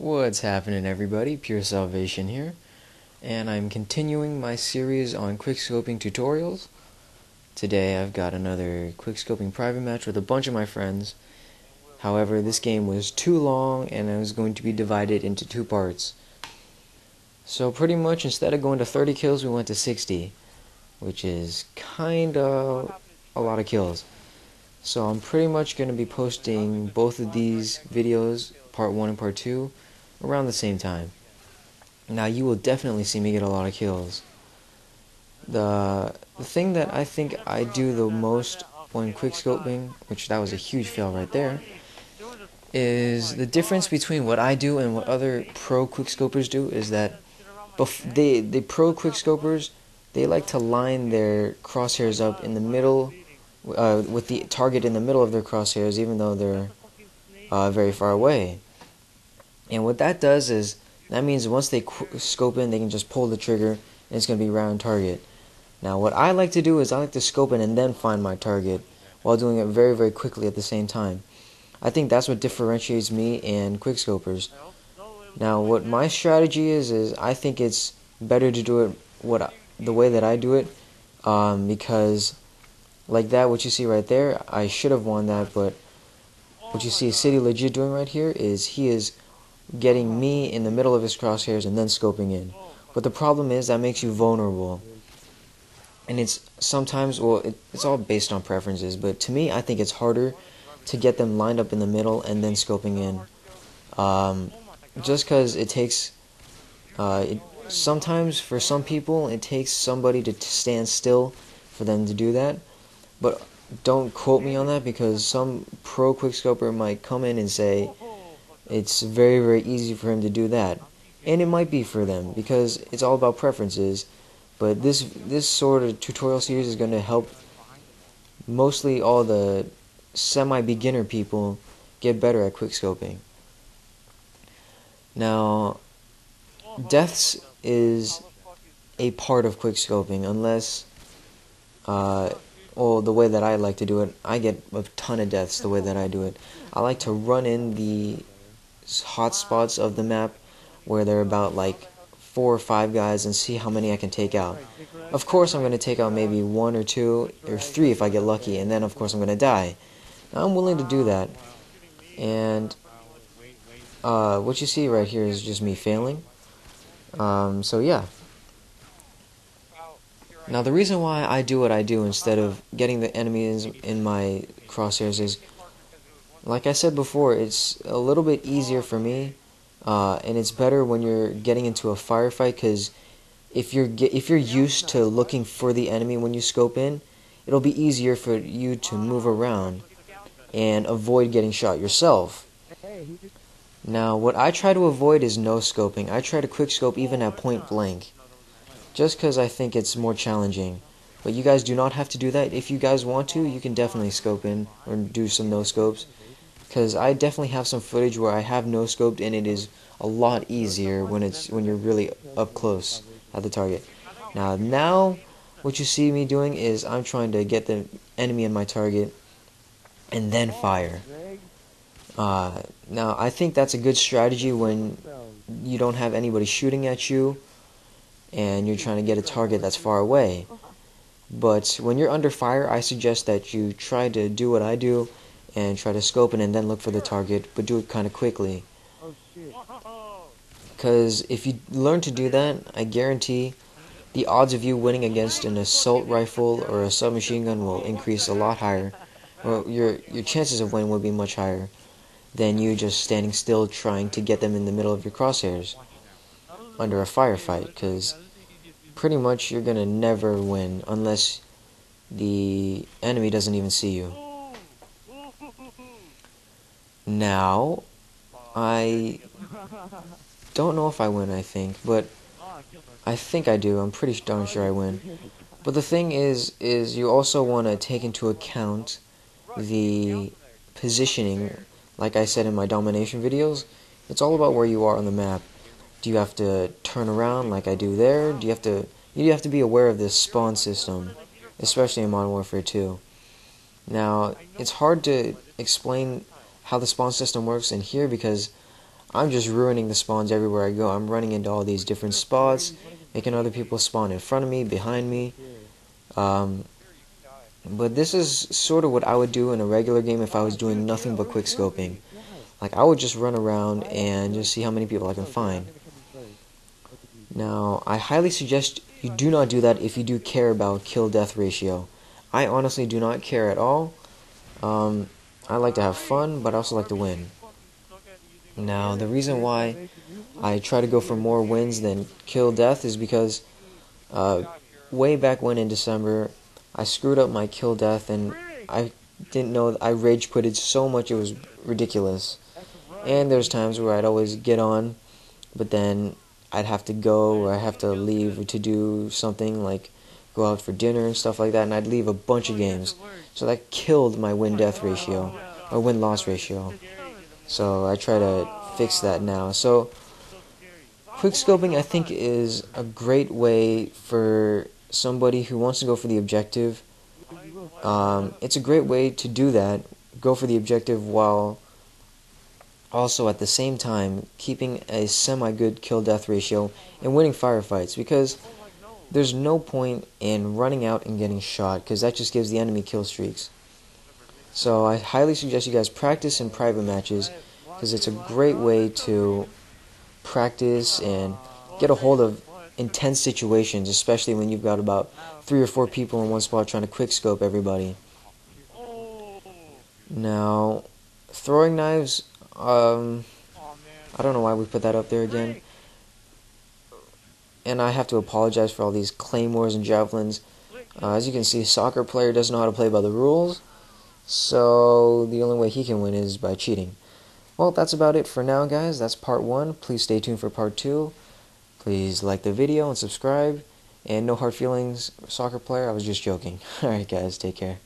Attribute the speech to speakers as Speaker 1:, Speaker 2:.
Speaker 1: What's happening, everybody? PureSalvation here, and I'm continuing my series on quickscoping tutorials. Today I've got another quickscoping private match with a bunch of my friends. However, this game was too long and I was going to be divided into two parts. So pretty much instead of going to 30 kills, we went to 60, which is kinda a lot of kills. So I'm pretty much going to be posting both of these videos, part 1 and part 2, around the same time. Now you will definitely see me get a lot of kills. The thing that I think I do the most when quickscoping, which that was a huge fail right there, is the difference between what I do and what other pro quickscopers do is that the pro quickscopers, they like to line their crosshairs up in the middle, with the target in the middle of their crosshairs, even though they're very far away. And what that does is, that means once they scope in, they can just pull the trigger, and it's going to be right on target. Now, what I like to do is I like to scope in and then find my target, while doing it very, very quickly at the same time. I think that's what differentiates me and quickscopers. Now, what my strategy is I think it's better to do it the way that I do it, because like that, what you see right there, I should have won that, but what you see City Legit doing right here is he is getting me in the middle of his crosshairs and then scoping in. But the problem is that makes you vulnerable. And it's sometimes, well, it's all based on preferences, but to me, I think it's harder to get them lined up in the middle and then scoping in. Just because it takes, sometimes for some people, it takes somebody to stand still for them to do that. But don't quote me on that, because some pro quickscoper might come in and say it's very, very easy for him to do that. And it might be for them, because it's all about preferences. But this sort of tutorial series is going to help mostly all the semi-beginner people get better at quickscoping. Now, deaths is a part of quickscoping, unless, well, the way that I like to do it, I get a ton of deaths the way that I do it. I like to run in the hot spots of the map where there are about like 4 or 5 guys and see how many I can take out. Of course, I'm going to take out maybe 1 or 2 or 3 if I get lucky, and then of course I'm going to die. Now, I'm willing to do that, and what you see right here is just me failing. So yeah. Now, the reason why I do what I do instead of getting the enemies in my crosshairs is, like I said before, it's a little bit easier for me, and it's better when you're getting into a firefight, because if you're used to looking for the enemy when you scope in, it'll be easier for you to move around and avoid getting shot yourself. Now, what I try to avoid is no scoping. I try to quickscope even at point blank, just because I think it's more challenging. But you guys do not have to do that. If you guys want to, you can definitely scope in or do some no scopes, because I definitely have some footage where I have no scoped, and it is a lot easier when you're really up close at the target. Now what you see me doing is I'm trying to get the enemy in my target and then fire. Now, I think that's a good strategy when you don't have anybody shooting at you and you're trying to get a target that's far away. But when you're under fire, I suggest that you try to do what I do and try to scope in and then look for the target, but do it kind of quickly. Because if you learn to do that, I guarantee the odds of you winning against an assault rifle or a submachine gun will increase a lot higher. Or your chances of winning will be much higher than you just standing still trying to get them in the middle of your crosshairs under a firefight, because pretty much you're gonna never win unless the enemy doesn't even see you. Now, I don't know if I win, but I think I do. I'm pretty darn sure I win. But the thing is you also want to take into account the positioning. Like I said in my domination videos, it's all about where you are on the map. Do you have to turn around like I do there? You have to be aware of this spawn system, especially in Modern Warfare 2. Now, it's hard to explain how the spawn system works in here, because I'm just ruining the spawns everywhere I go. I'm running into all these different spots, making other people spawn in front of me, behind me. But this is sort of what I would do in a regular game if I was doing nothing but quickscoping. Like, I would just run around and just see how many people I can find. Now, I highly suggest you do not do that if you do care about kill-death ratio. I honestly do not care at all. I like to have fun, but I also like to win. Now, the reason why I try to go for more wins than kill-death is because way back when in December, I screwed up my kill-death, and I didn't know, I rage-quitted so much it was ridiculous. And there's times where I'd always get on, but then I'd have to go, or I'd have to leave to do something, like go out for dinner and stuff like that, and I'd leave a bunch of games. So that killed my win-death ratio, or win-loss ratio. So I try to fix that now. So quickscoping, I think, is a great way for somebody who wants to go for the objective. It's a great way to do that, go for the objective while also at the same time keeping a semi-good kill-death ratio and winning firefights, because there's no point in running out and getting shot, because that just gives the enemy kill streaks. So I highly suggest you guys practice in private matches, because it's a great way to practice and get a hold of intense situations, especially when you've got about 3 or 4 people in one spot trying to quickscope everybody. Now, throwing knives, I don't know why we put that up there again. And I have to apologize for all these claymores and javelins. As you can see, soccer player doesn't know how to play by the rules, so the only way he can win is by cheating. Well, that's about it for now, guys. That's part 1. Please stay tuned for part 2. Please like the video and subscribe. And no hard feelings, soccer player. I was just joking. Alright, guys, take care.